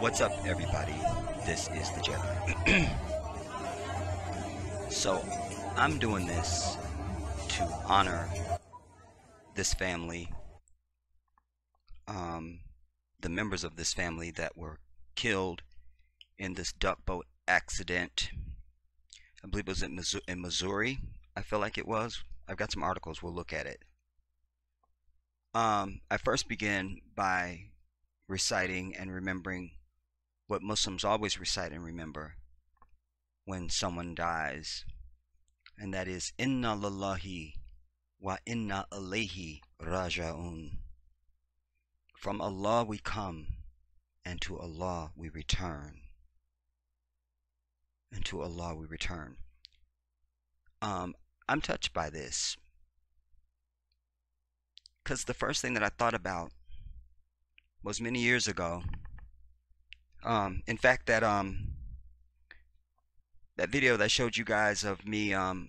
What's up, everybody? This is the Jedi. So, I'm doing this to honor this family, um, the members of this family that were killed in this duck boat accident. I believe it was in Missouri. I feel like it was. I've got some articles. We'll look at it. I first begin by reciting and remembering what Muslims always recite and remember when someone dies, and that is Inna lillahi wa inna ilayhi rajaun. From Allah we come, and to Allah we return. And to Allah we return. I'm touched by this because the first thing that I thought about was many years ago. In fact, that video that showed you guys of me on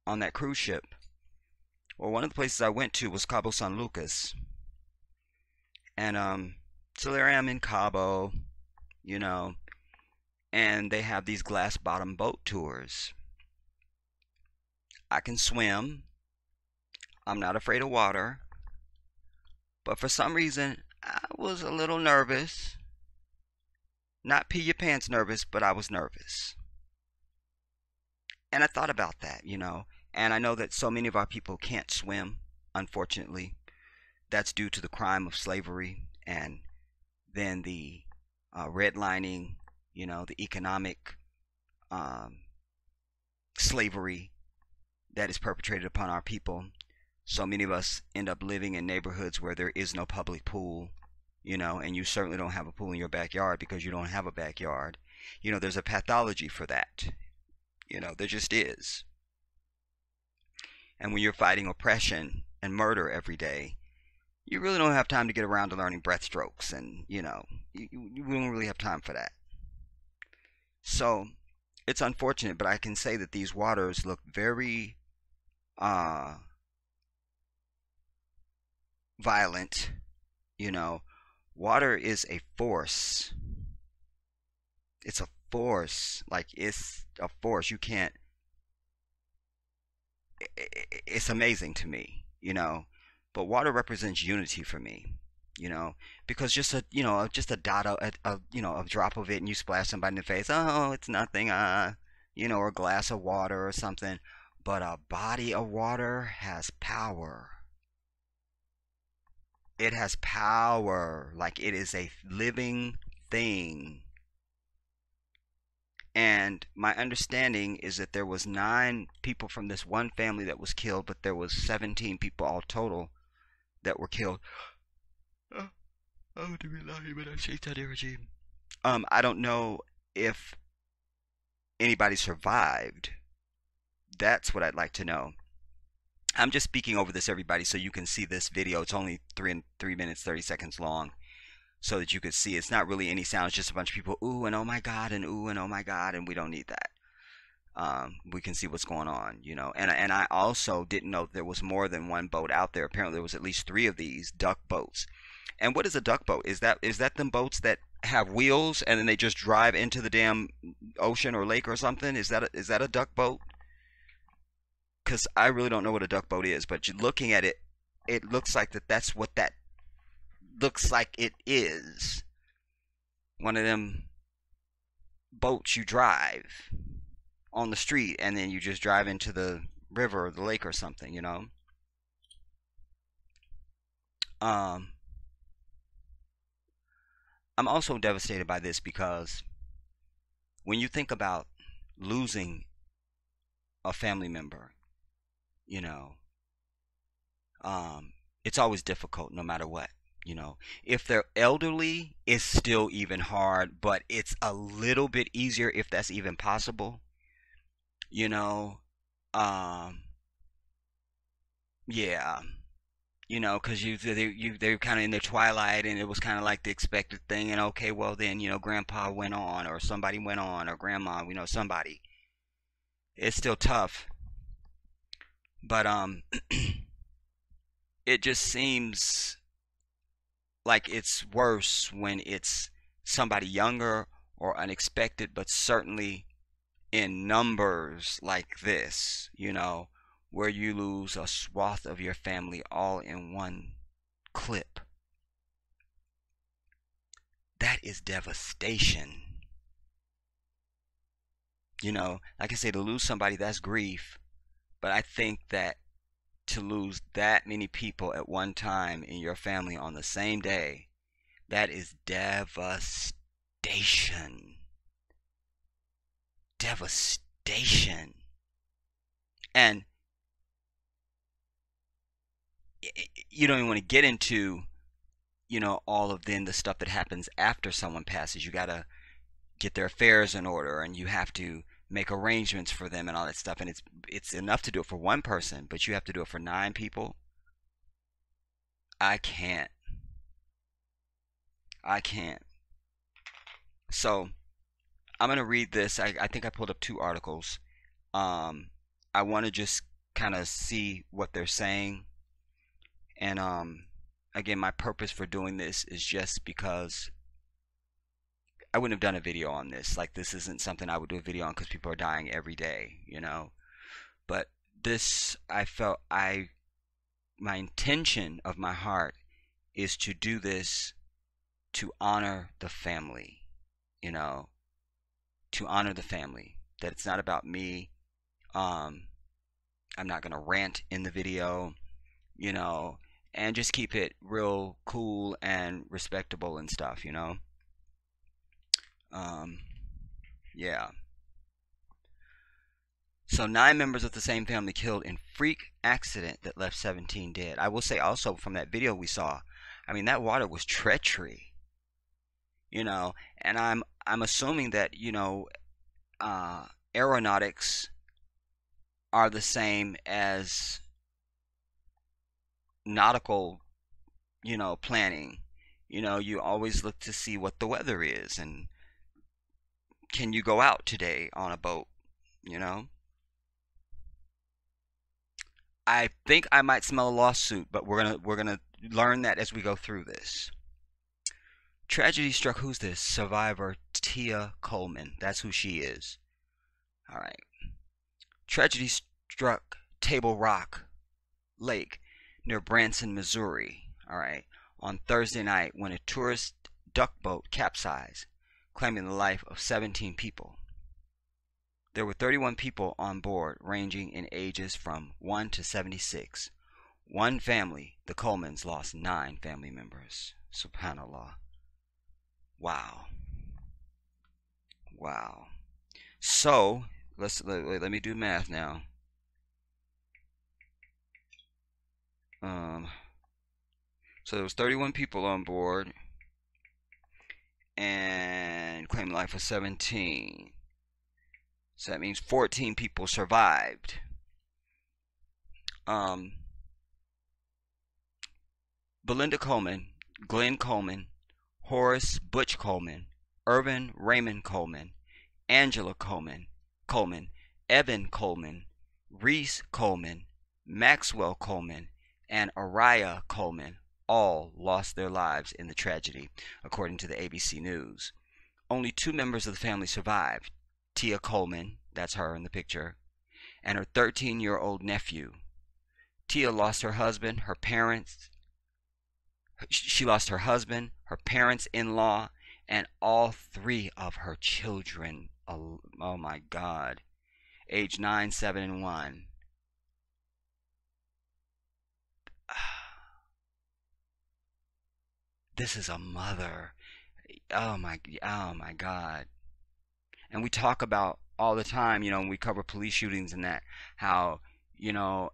that cruise ship. Well, one of the places I went to was Cabo San Lucas, and so there I am in Cabo, you know, and they have these glass bottom boat tours. I can swim. I'm not afraid of water, but for some reason I was a little nervous. Not pee your pants nervous, but I was nervous. And I thought about that. And I know that so many of our people can't swim, unfortunately. That's due to the crime of slavery and then the redlining, the economic um, slavery that is perpetrated upon our people. So many of us end up living in neighborhoods where there is no public pool, and you certainly don't have a pool in your backyard because you don't have a backyard. There's a pathology for that. There just is. And when you're fighting oppression and murder every day, you really don't have time to get around to learning breaststrokes, and you don't really have time for that. So it's unfortunate, but I can say that these waters look very violent. Water is a force. It's a force. Like, it's a force. You can't. It's amazing to me. But water represents unity for me. Because just a dot of a drop of it, and you splash somebody in the face. Oh, it's nothing. Or a glass of water or something. But a body of water has power. It has power. Like, it is a living thing. And my understanding is that there was 9 people from this one family that was killed, but there was 17 people all total that were killed. I don't know if anybody survived. That's what I'd like to know. I'm just speaking over this, everybody, so you can see this video. It's only 3 minutes 30 seconds long, so that you could see. It's not really any sound. It's just a bunch of people ooh and oh my god and ooh and oh my god, and we don't need that. We can see what's going on, and I also didn't know there was more than one boat out there. Apparently there was at least 3 of these duck boats. And what is a duck boat? Is that them boats that have wheels and then they just drive into the damn ocean or lake or something? Is that a duck boat? Because I really don't know what a duck boat is, but looking at it, it looks like that's what that looks like. It is one of them boats you drive on the street and then you just drive into the river or the lake or something. I'm also devastated by this because when you think about losing a family member, you know, it's always difficult no matter what. If they're elderly, it's still even hard, but it's a little bit easier if that's even possible. You know, um, yeah, because they're kind of in their twilight, and it was kind of like the expected thing. And okay, well then, Grandpa went on, or somebody went on, or Grandma, somebody. It's still tough, but it just seems like it's worse when it's somebody younger or unexpected, but certainly in numbers like this, where you lose a swath of your family all in one clip. That is devastation. Like I say, to lose somebody, that's grief. But I think that to lose that many people at one time in your family on the same day, that is devastation. Devastation. And you don't even want to get into, all of then the stuff that happens after someone passes. You got to get their affairs in order, and you have to make arrangements for them and all that stuff. And it's enough to do it for one person, but you have to do it for 9 people. I can't. So I'm gonna read this. I think I pulled up 2 articles. I want to just kind of see what they're saying. And again, my purpose for doing this is just because I wouldn't have done a video on this. Like, this isn't something I would do a video on because people are dying every day, But this, I felt my intention of my heart is to do this to honor the family, to honor the family. That it's not about me. I'm not gonna rant in the video, and just keep it real cool and respectable and stuff, Yeah. So 9 members of the same family killed in freak accident that left 17 dead. I will say also from that video we saw, I mean, that water was treachery, and I'm assuming that, aeronautics are the same as nautical, planning. You always look to see what the weather is and can you go out today on a boat, I think I might smell a lawsuit, but we're gonna learn that as we go through this. Tragedy struck, who's this? Survivor Tia Coleman. That's who she is. All right. Tragedy struck Table Rock Lake near Branson, Missouri. All right. On Thursday night when a tourist duck boat capsized, claiming the life of 17 people. There were 31 people on board, ranging in ages from 1 to 76. One family, the Colemans, lost 9 family members. Subhanallah. Wow. So let me do math now. So there was 31 people on board and claimed life of 17. So that means 14 people survived. Belinda Coleman, Glenn Coleman, Horace Butch Coleman, Irvin Raymond Coleman, Angela Coleman, Evan Coleman, Reese Coleman, Maxwell Coleman, and Araya Coleman all lost their lives in the tragedy, according to the ABC News. Only 2 members of the family survived. Tia Coleman, that's her in the picture, and her 13-year-old nephew. Tia lost her husband, her parents. She lost her husband, her parents-in-law, and all 3 of her children. Oh my God. Age 9, 7, and 1. This is a mother. Oh my God. And we talk about all the time, when we cover police shootings and that, how, I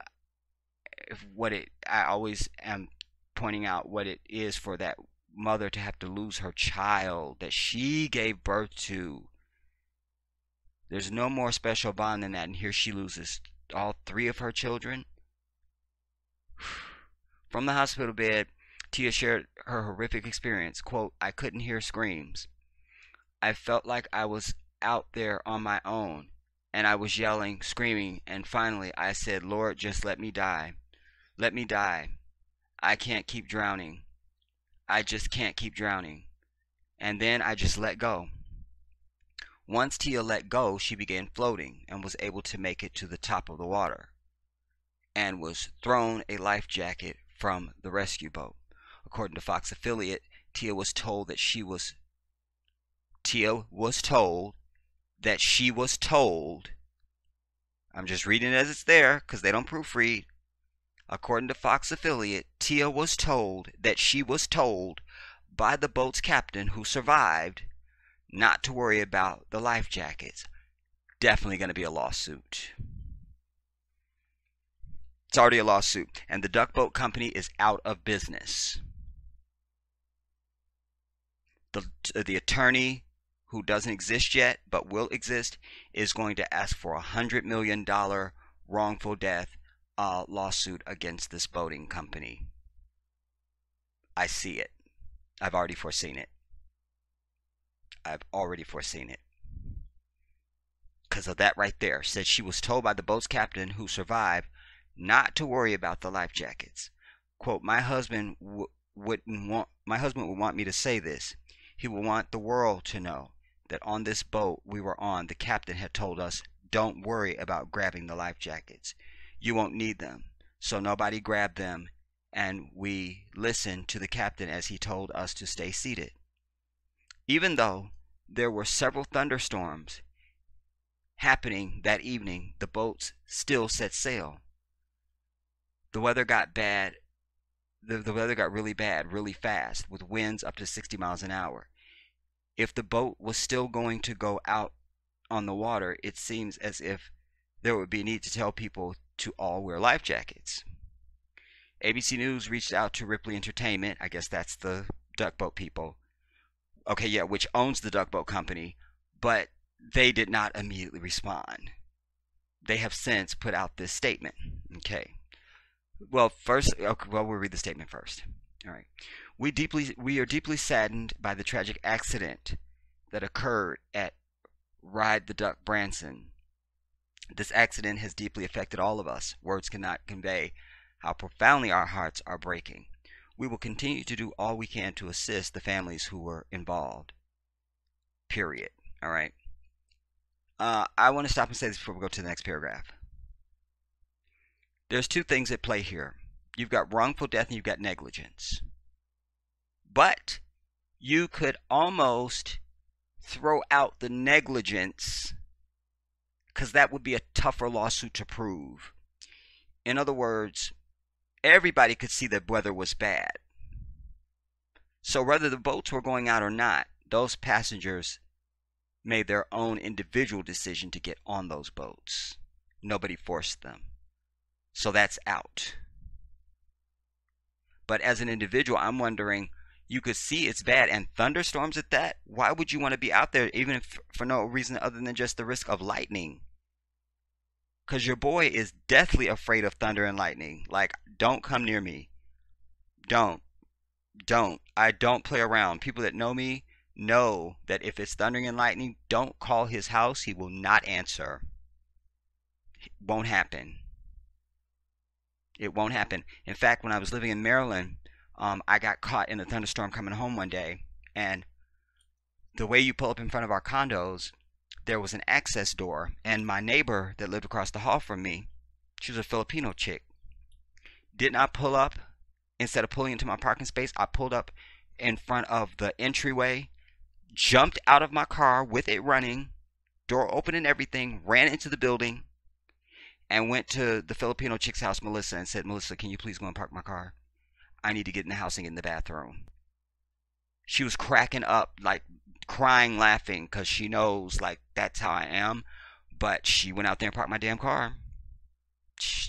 always am pointing out what it is for that mother to have to lose her child that she gave birth to. There's no more special bond than that, and here she loses all 3 of her children. From the hospital bed, Tia shared her horrific experience. Quote, "I couldn't hear screams. I felt like I was out there on my own, and I was yelling, screaming, and finally I said, 'Lord, just let me die. Let me die. I can't keep drowning. I just can't keep drowning.'" and then I just let go. Once Tia let go, she began floating and was able to make it to the top of the water and was thrown a life jacket from the rescue boat. According to Fox affiliate, Tia was told that she was told, I'm just reading it as it's there because they don't proofread. According to Fox affiliate, Tia was told that she was told by the boat's captain, who survived, not to worry about the life jackets. Definitely going to be a lawsuit. It's already a lawsuit, and the duck boat company is out of business. The attorney, who doesn't exist yet but will exist, is going to ask for a $100 million wrongful death lawsuit against this boating company. I see it. I've already foreseen it. Because of that right there. Said she was told by the boat's captain, who survived, not to worry about the life jackets. Quote, my husband would want me to say this. He would want the world to know that on this boat we were on, the captain had told us, don't worry about grabbing the life jackets. You won't need them. So nobody grabbed them, and we listened to the captain as he told us to stay seated. Even though there were several thunderstorms happening that evening, the boats still set sail. The weather got bad. The weather got really bad, really fast, with winds up to 60 miles an hour. If the boat was still going to go out on the water, it seems as if there would be a need to tell people to all wear life jackets. ABC News reached out to Ripley Entertainment, I guess that's the duck boat people, okay, yeah, which owns the duck boat company, but they did not immediately respond. They have since put out this statement. Okay. Well, we'll read the statement first. All right. We are deeply saddened by the tragic accident that occurred at Ride the Duck Branson. This accident has deeply affected all of us. Words cannot convey how profoundly our hearts are breaking. We will continue to do all we can to assist the families who were involved. Period. All right. I want to stop and say this before we go to the next paragraph. There's two things at play here. You've got wrongful death and you've got negligence. But you could almost throw out the negligence, because that would be a tougher lawsuit to prove. In other words, everybody could see the weather was bad. So whether the boats were going out or not, those passengers made their own individual decision to get on those boats. Nobody forced them. So that's out. But as an individual, I'm wondering, you could see it's bad, and thunderstorms at that, why would you want to be out there, even if for no reason other than just the risk of lightning? Because your boy is deathly afraid of thunder and lightning. Like, don't come near me. Don't. I don't play around. People that know me know that if it's thundering and lightning, don't call his house. He will not answer. It won't happen. It won't happen. In fact, when I was living in Maryland, I got caught in a thunderstorm coming home one day, and the way you pull up in front of our condos, there was an access door, and my neighbor that lived across the hall from me, she was a Filipino chick, did not pull up. Instead of pulling into my parking space, I pulled up in front of the entryway, jumped out of my car with it running, door open and everything, ran into the building, and went to the Filipino chick's house, Melissa, and said, Melissa, can you please go and park my car? I need to get in the house and get in the bathroom. She was cracking up, like crying, laughing, because she knows, like, that's how I am. But she went out there and parked my damn car.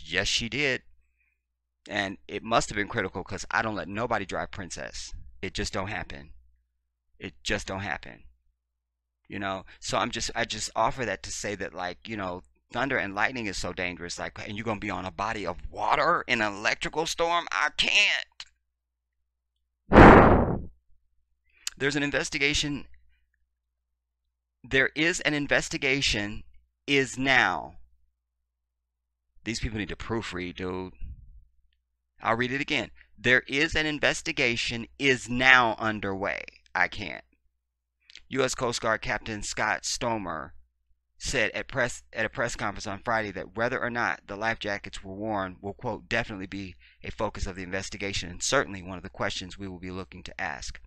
Yes, she did. And it must have been critical, because I don't let nobody drive Princess. It just don't happen. It just don't happen. You know? So I just offer that to say that, like, you know, thunder and lightning is so dangerous. Like, and you're going to be on a body of water in an electrical storm? I can't. There's an investigation. There is an investigation is now. These people need to proofread, dude. I'll read it again. There is an investigation is now underway. I can't. U.S. Coast Guard Captain Scott Stomer said at a press conference on Friday that whether or not the life jackets were worn will, quote, definitely be a focus of the investigation and certainly one of the questions we will be looking to ask.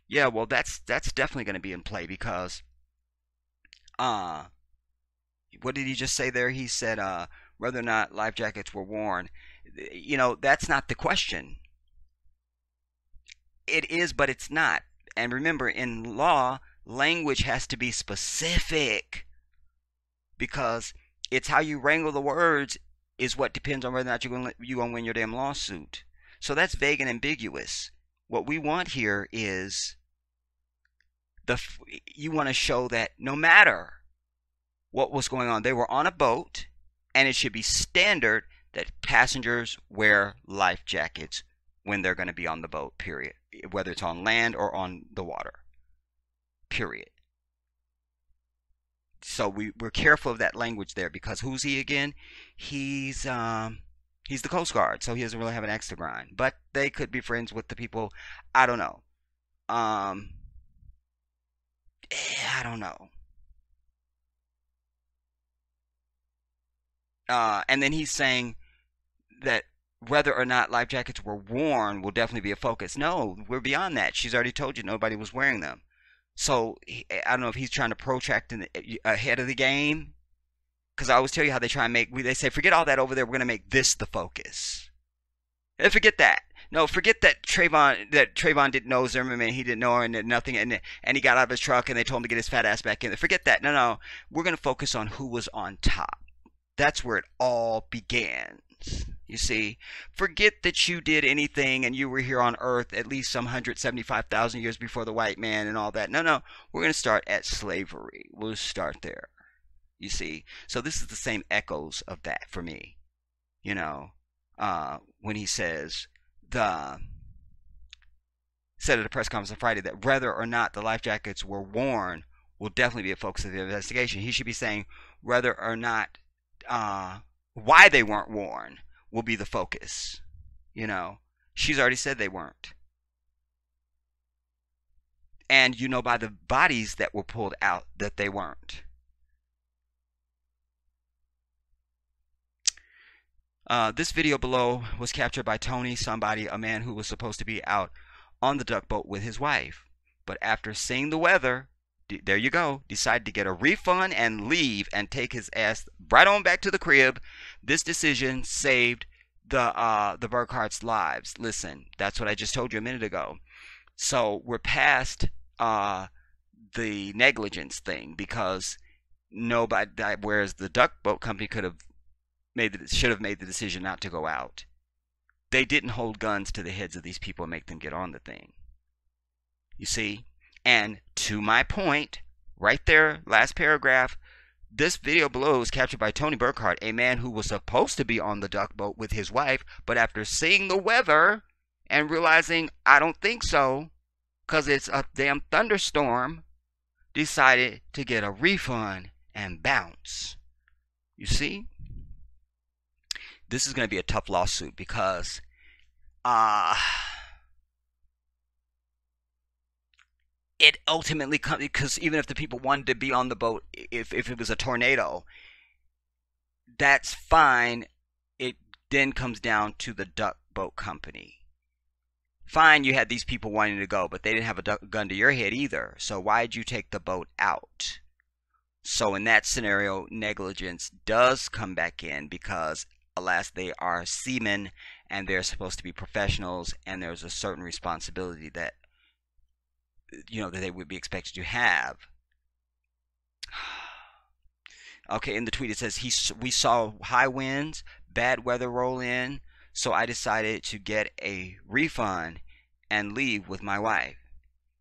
Yeah, well, that's definitely going to be in play because, what did he just say there? He said, whether or not life jackets were worn. You know, that's not the question. It is, but it's not. And remember, in law, language has to be specific because it's how you wrangle the words is what depends on whether or not you're going to win your damn lawsuit. So that's vague and ambiguous. What we want here is you want to show that no matter what was going on, they were on a boat, and it should be standard that passengers wear life jackets when they're going to be on the boat, period. Whether it's on land or on the water, period. So we're careful of that language there because who's he again? He's the Coast Guard, so he doesn't really have an axe to grind. But they could be friends with the people. I don't know. I don't know. And then he's saying that whether or not life jackets were worn will definitely be a focus. No, we're beyond that. She's already told you nobody was wearing them. So I don't know if he's trying to protract ahead of the game. Because I always tell you how they try and they say, forget all that over there. We're going to make this the focus. And forget that. No, forget that Trayvon didn't know Zimmerman. He didn't know her and nothing. And he got out of his truck and they told him to get his fat ass back in there. Forget that. No. We're going to focus on who was on top. That's where it all began. You see, forget that you did anything and you were here on earth at least some 175,000 years before the white man and all that. No, we're going to start at slavery. We'll start there. You see, so this is the same echoes of that for me. You know, when he said at a press conference on Friday that whether or not the life jackets were worn will definitely be a focus of the investigation. He should be saying whether or not why they weren't worn will be the focus. You know, she's already said they weren't. And you know by the bodies that were pulled out that they weren't. This video below was captured by Tony somebody, a man who was supposed to be out on the duck boat with his wife. But after seeing the weather, there you go, decided to get a refund and leave and take his ass right on back to the crib. This decision saved the Burkharts' lives. Listen, that's what I just told you a minute ago. So we're past the negligence thing because nobody, whereas the duck boat company should have made the decision not to go out. They didn't hold guns to the heads of these people and make them get on the thing. You see? And to my point, right there, last paragraph, this video below was captured by Tony Burkhart, a man who was supposed to be on the duck boat with his wife, but after seeing the weather and realizing, I don't think so, because it's a damn thunderstorm, decided to get a refund and bounce. You see? This is going to be a tough lawsuit because it ultimately comes, because even if the people wanted to be on the boat, if it was a tornado, that's fine. It then comes down to the duck boat company. Fine, you had these people wanting to go, but they didn't have a gun to your head either. So why'd you take the boat out? So in that scenario, negligence does come back in because, alas, they are seamen and they're supposed to be professionals, and there's a certain responsibility that, you know, that they would be expected to have. Okay, in the tweet it says, we saw high winds, bad weather roll in, so I decided to get a refund and leave with my wife.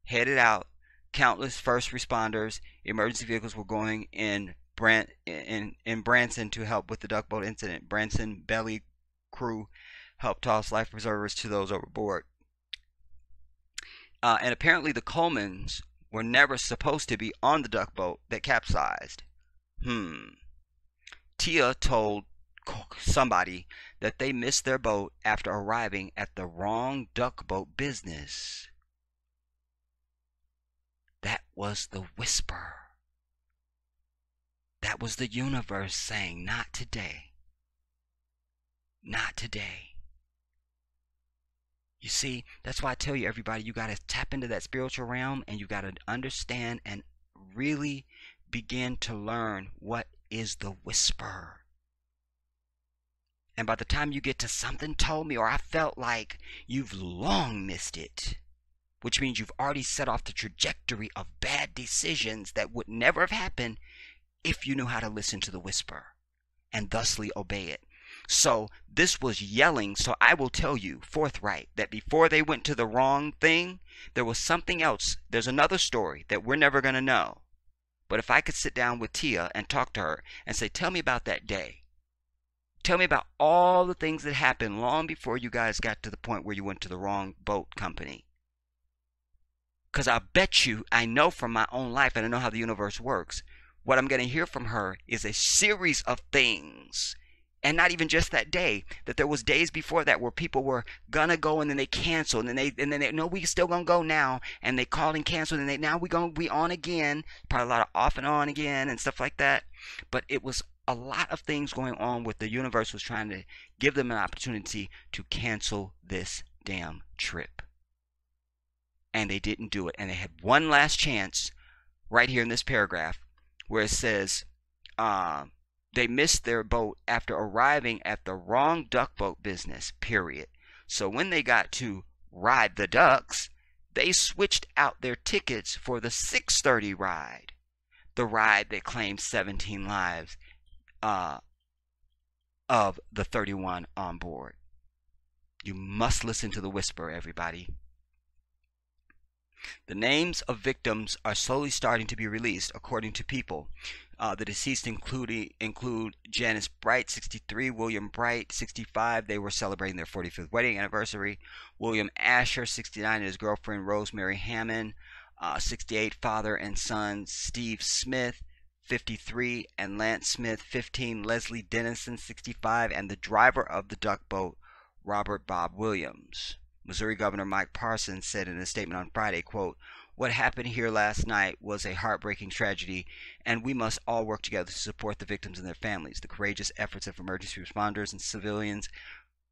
Headed out, countless first responders, emergency vehicles were going in Branson to help with the duck boat incident. Branson Belly crew helped toss life preservers to those overboard. And apparently the Colemans were never supposed to be on the duck boat that capsized. Tia told somebody that they missed their boat after arriving at the wrong duck boat business. That was the whisper. That was the universe saying, not today. Not today. You see, that's why I tell you, everybody, you got to tap into that spiritual realm, and you got to understand and really begin to learn what is the whisper. And by the time you get to something told me, or I felt like, you've long missed it. Which means you've already set off the trajectory of bad decisions that would never have happened if you knew how to listen to the whisper and thusly obey it. So this was yelling. So I will tell you forthright that before they went to the wrong thing, there was something else. There's another story that we're never going to know. But if I could sit down with Tia and talk to her and say, tell me about that day. Tell me about all the things that happened long before you guys got to the point where you went to the wrong boat company. Because I bet you, I know from my own life, and I know how the universe works, what I'm going to hear from her is a series of things. And not even just that day, that there was days before that where people were gonna go and then they canceled, and then they no, we still gonna go now, and they called and canceled, and now we on again. Probably a lot of off and on again and stuff like that. But it was a lot of things going on with the universe was trying to give them an opportunity to cancel this damn trip. And they didn't do it. And they had one last chance right here in this paragraph where it says they missed their boat after arriving at the wrong duck boat business, period. So when they got to ride the ducks, they switched out their tickets for the 6:30 ride. The ride that claimed 17 lives of the 31 on board. You must listen to the whisper, everybody. The names of victims are slowly starting to be released, according to People. The deceased include Janice Bright, 63, William Bright, 65. They were celebrating their 45th wedding anniversary. William Asher, 69, and his girlfriend Rosemary Hammond, 68. Father and son Steve Smith, 53, and Lance Smith, 15. Leslie Dennison, 65, and the driver of the duck boat, Robert Bob Williams. Missouri Governor Mike Parsons said in a statement on Friday, quote, "What happened here last night was a heartbreaking tragedy, and we must all work together to support the victims and their families. The courageous efforts of emergency responders and civilians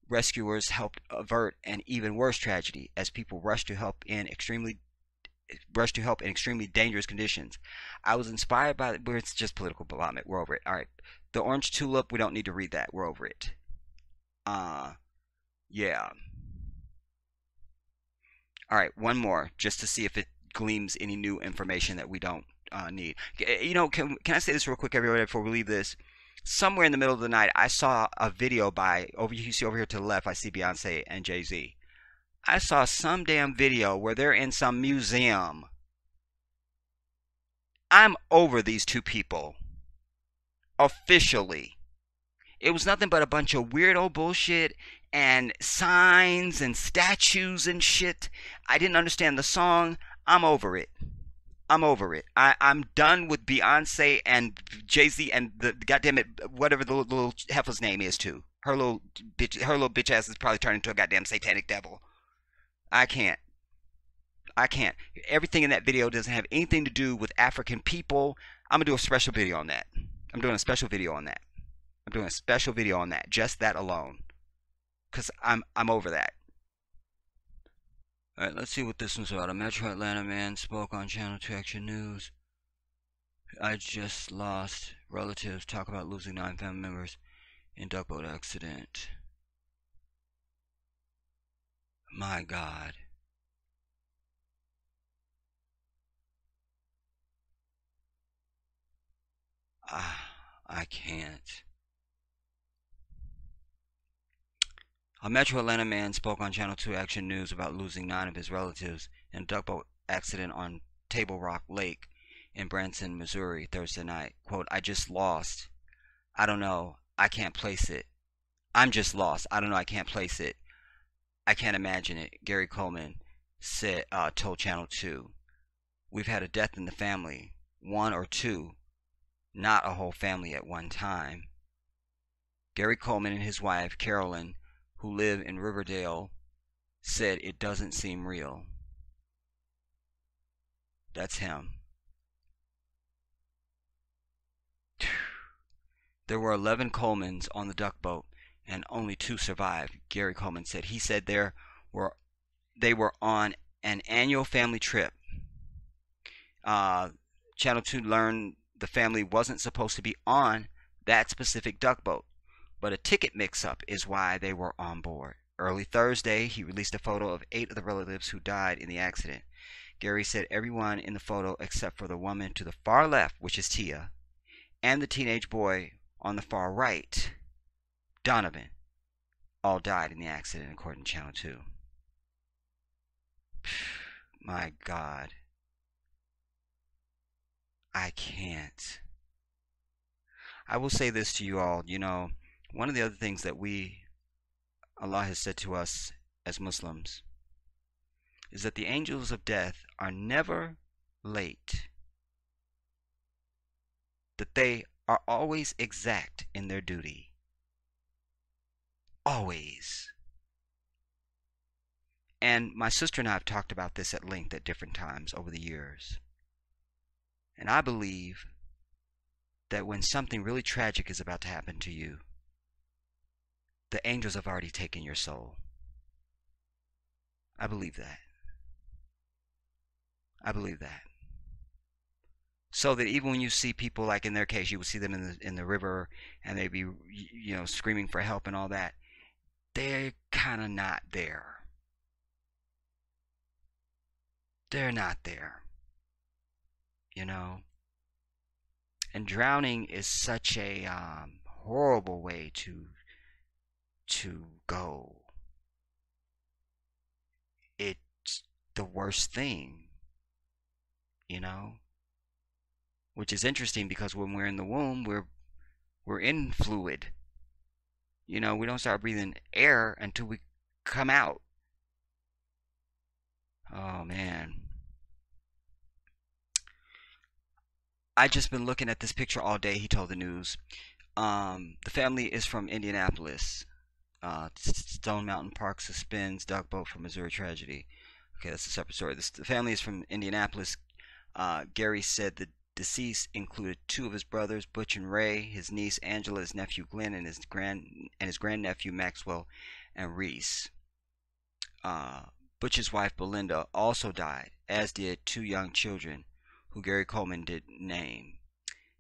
rescuers helped avert an even worse tragedy as people rushed to help in extremely dangerous conditions. I was inspired by where it's just political vomit. We're over it. All right. The Orange Tulip, we don't need to read that. We're over it. Yeah. All right, one more, just to see if it gleams any new information that we don't need. You know, can I say this real quick, everybody, before we leave this? Somewhere in the middle of the night, I saw a video by, you see over here to the left, I see Beyonce and Jay-Z. I saw some damn video where they're in some museum. I'm over these two people. Officially. It was nothing but a bunch of weirdo bullshit and signs and statues and shit. I didn't understand the song. I'm over it. I'm over it. I'm done with Beyonce and Jay-Z and the goddamn it, whatever the little heifer's name is too. Her little bitch ass is probably turned into a goddamn satanic devil. I can't. Everything in that video doesn't have anything to do with African people. I'm gonna do a special video on that. I'm doing a special video on that. Just that alone. Because I'm over that. Alright, let's see what this one's about. A Metro Atlanta man spoke on Channel 2 Action News. I just lost relatives. Talk about losing 9 family members in duck boat accident. My God. I can't. A Metro Atlanta man spoke on Channel 2 Action News about losing 9 of his relatives in a duck boat accident on Table Rock Lake in Branson, Missouri, Thursday night. Quote, I just lost. I don't know. I can't place it. I'm just lost. I don't know. I can't place it. I can't imagine it. Gary Coleman told Channel 2. We've had a death in the family. 1 or 2. Not a whole family at one time. Gary Coleman and his wife, Carolyn, who live in Riverdale, said it doesn't seem real. That's him. There were 11 Colemans on the duck boat, and only 2 survived, Gary Coleman said. He said were they were on an annual family trip. Channel 2 learned the family wasn't supposed to be on that specific duck boat, but a ticket mix-up is why they were on board. Early Thursday, he released a photo of 8 of the relatives who died in the accident. Gary said everyone in the photo except for the woman to the far left, which is Tia, and the teenage boy on the far right, Donovan, all died in the accident, according to Channel 2. My God. I can't. I will say this to you all, one of the other things that Allah has said to us as Muslims, is that the angels of death are never late. That they are always exact in their duty. Always. And my sister and I have talked about this at length at different times over the years. And I believe that when something really tragic is about to happen to you, the angels have already taken your soul. I believe that. I believe that. So that even when you see people, like in their case, you would see them in the river and they'd be, screaming for help and all that, they're kind of not there. They're not there. And drowning is such a horrible way to go. It's the worst thing, which is interesting because when we're in the womb, we're in fluid. We don't start breathing air until we come out. Oh man. I just been looking at this picture all day, he told the news. The family is from Indianapolis. Stone Mountain Park suspends duck boat for Missouri tragedy. Okay, that's a separate story. The family is from Indianapolis. Gary said the deceased included 2 of his brothers, Butch and Ray, his niece Angela, his nephew Glenn, and his grandnephew Maxwell and Reese. Butch's wife Belinda also died, as did 2 young children, who Gary Coleman didn't name.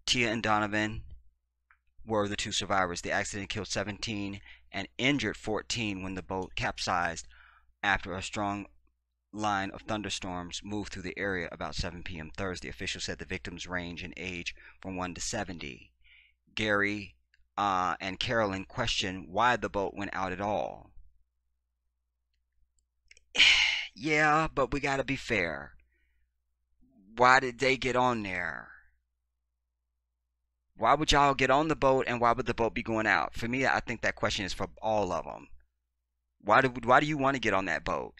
Tia and Donovan were the 2 survivors. The accident killed 17 and injured 14 when the boat capsized after a strong line of thunderstorms moved through the area about 7 p.m. Thursday. Officials said the victims range in age from 1 to 70. Gary and Carolyn questioned why the boat went out at all. Yeah, but we gotta be fair. Why did they get on there? Why would y'all get on the boat, and why would the boat be going out? For me, I think that question is for all of them. Why do you want to get on that boat?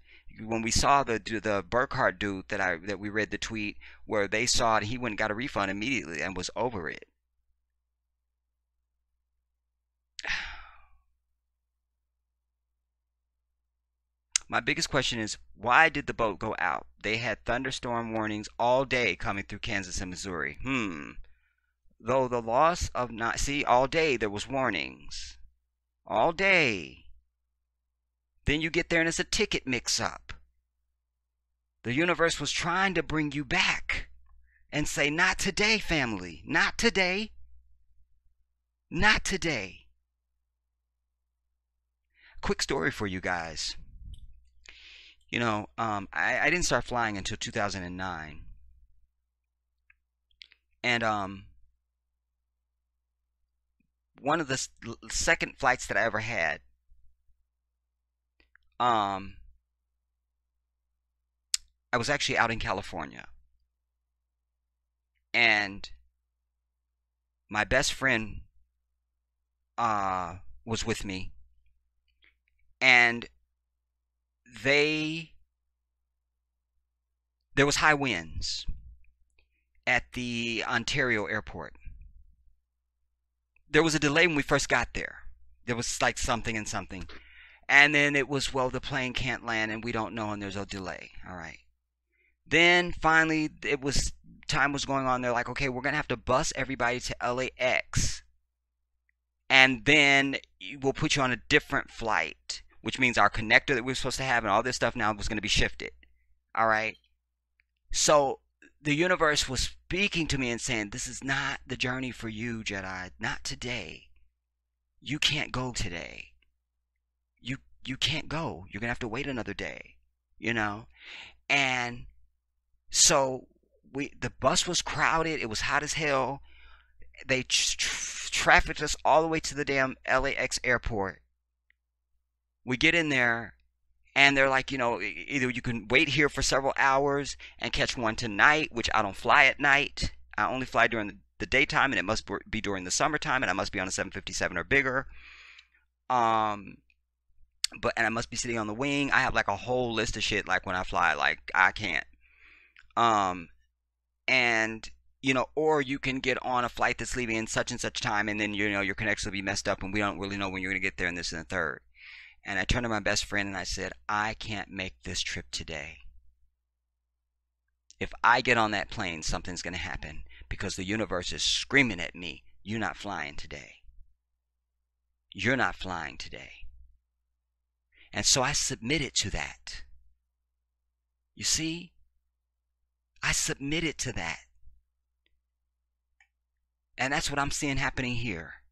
When we saw the Burkhart dude that we read the tweet where they saw it, he went and got a refund immediately and was over it. My biggest question is, why did the boat go out? They had thunderstorm warnings all day coming through Kansas and Missouri. Though the loss of all day there was warnings. All day. Then you get there and it's a ticket mix-up. The universe was trying to bring you back and say, not today, family. Not today. Not today. Quick story for you guys. I didn't start flying until 2009. And one of the second flights that I ever had, I was actually out in California. And my best friend was with me. And there was high winds at the Ontario airport. There was a delay when we first got there. There was like something and something. And then it was, well, the plane can't land and we don't know and there's a delay. All right. Then finally time was going on. They're like, okay, we're going to have to bus everybody to LAX. and then we'll put you on a different flight, which means our connector that we were supposed to have and all this stuff now was going to be shifted. All right. So the universe was speaking to me and saying, "This is not the journey for you, Jedi. Not today. You can't go today. You can't go. You're gonna have to wait another day." You know. And so the bus was crowded. It was hot as hell. They trafficked us all the way to the damn LAX airport. We get in there, and they're like, either you can wait here for several hours and catch one tonight, which I don't fly at night. I only fly during the daytime, and it must be during the summertime, and I must be on a 757 or bigger. And I must be sitting on the wing. I have like a whole list of shit. Like when I fly, like I can't. Um, and or you can get on a flight that's leaving in such and such time, and then your connection will be messed up, and we don't really know when you're gonna get there, and this and the third. And I turned to my best friend and I said, "I can't make this trip today. If I get on that plane, something's gonna happen because the universe is screaming at me, you're not flying today. You're not flying today." And so I submitted to that. You see? I submitted to that. And that's what I'm seeing happening here.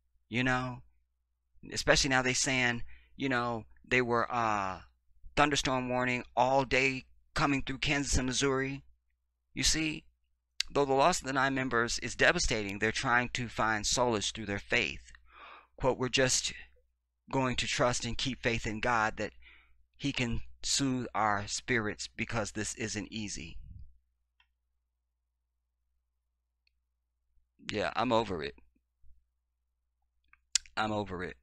Especially now they saying, they were thunderstorm warning all day coming through Kansas and Missouri. You see, though the loss of the 9 members is devastating, they're trying to find solace through their faith. Quote, "We're just going to trust and keep faith in God that He can soothe our spirits because this isn't easy." Yeah, I'm over it. I'm over it.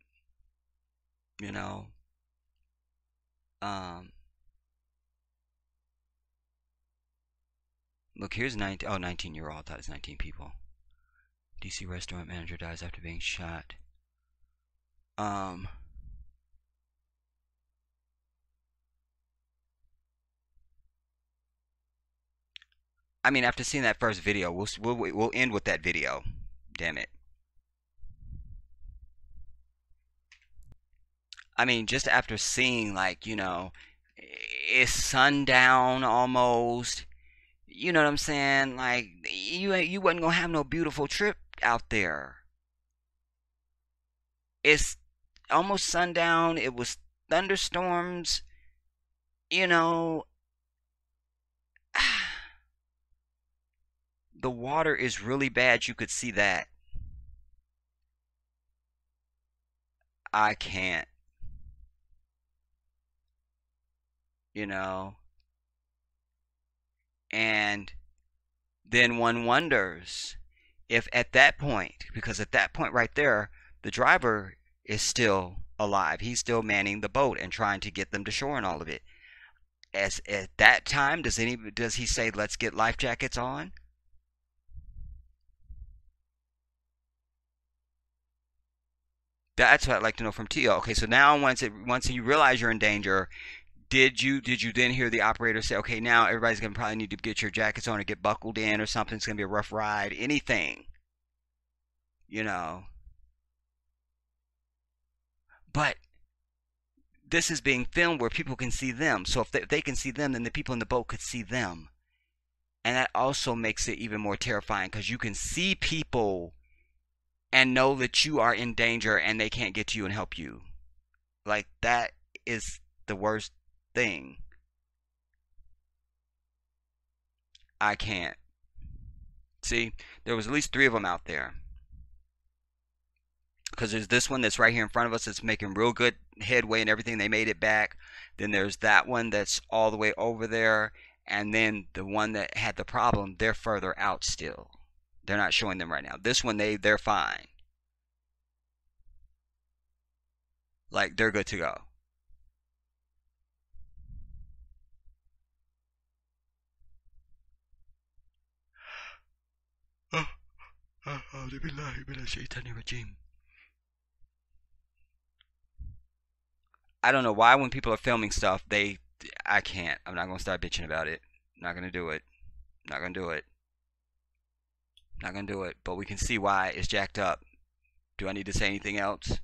You know. Um, Look, here's 19. Oh, 19-year-old. I thought it's 19 people. DC restaurant manager dies after being shot. Um, I mean, after seeing that first video, we'll end with that video. Damn it. I mean, just after seeing it's sundown almost. You know what I'm saying? Like you wasn't gonna have no beautiful trip out there. It's almost sundown. It was thunderstorms. You know, the water is really bad. You could see that. I can't. You know, and then one wonders if at that point, because at that point right there, the driver is still alive. He's still manning the boat and trying to get them to shore and all of it. As at that time, does he say, "Let's get life jackets on"? That's what I'd like to know from Tio. Okay, so now once you realize you're in danger, did you then hear the operator say, "Okay, now everybody's gonna probably need to get your jackets on or get buckled in or something. It's gonna be a rough ride." Anything, you know. But this is being filmed where people can see them. So if they can see them, then the people in the boat could see them. And that also makes it even more terrifying because you can see people and know that you are in danger and they can't get to you and help you. Like, that is the worst thing. I can't. See, there was at least 3 of them out there. Because there's this one that's right here in front of us that's making real good headway and everything. They made it back. Then there's that one that's all the way over there. And then the one that had the problem, they're further out still. They're not showing them right now. This one, they're fine. Like, they're good to go. I don't know why when people are filming stuff, I can't. I'm not gonna start bitching about it. I'm not gonna do it. I'm not gonna do it. I'm not gonna do it. But we can see why it's jacked up. Do I need to say anything else?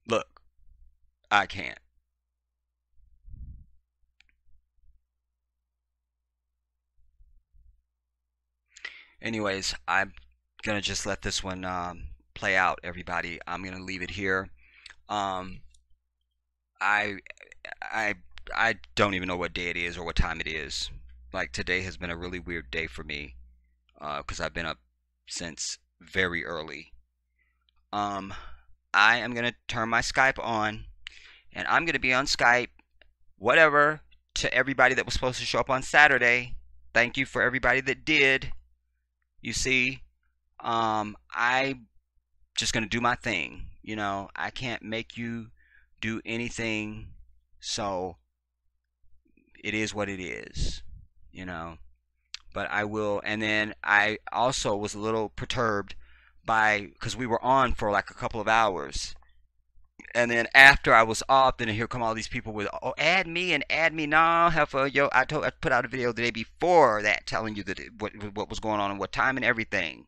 Look, I can't. Anyways, I'm gonna just let this one play out, everybody. I'm gonna leave it here. Um, I I I don't even know what day it is or what time it is. Like today has been a really weird day for me, because I've been up since very early. Um, I am gonna turn my Skype on, and I'm gonna be on Skype, whatever, to everybody that was supposed to show up on Saturday. Thank you for everybody that did. You see, I just gonna do my thing. I can't make you do anything, so it is what it is. You know, but I will. And then I also was a little perturbed by because we were on for like a couple of hours, and then after I was off, then here come all these people with, oh, add me and add me now. Heifer, yo, I put out a video the day before that telling you that what was going on and what time and everything.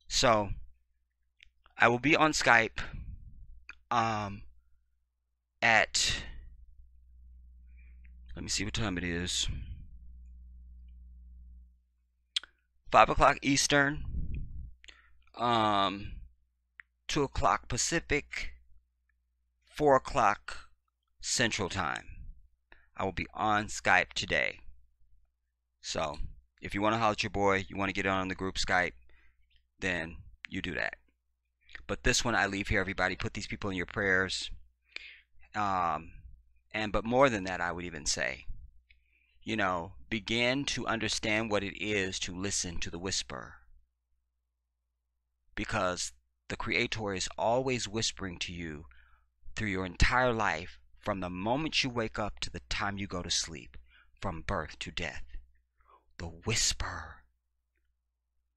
So I will be on Skype um at, let me see what time it is. 5 o'clock Eastern, um 2 o'clock Pacific, 4 o'clock Central Time. I will be on Skype today. So if you want to holler at your boy, you want to get on the group Skype, then you do that. But this one I leave here, everybody. Put these people in your prayers. But more than that, I would even say, begin to understand what it is to listen to the whisper. Because the Creator is always whispering to you through your entire life, from the moment you wake up to the time you go to sleep, from birth to death. The whisper.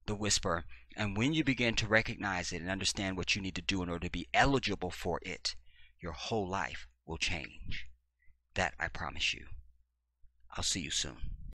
The whisper. And when you begin to recognize it and understand what you need to do in order to be eligible for it, your whole life will change. That I promise you. I'll see you soon.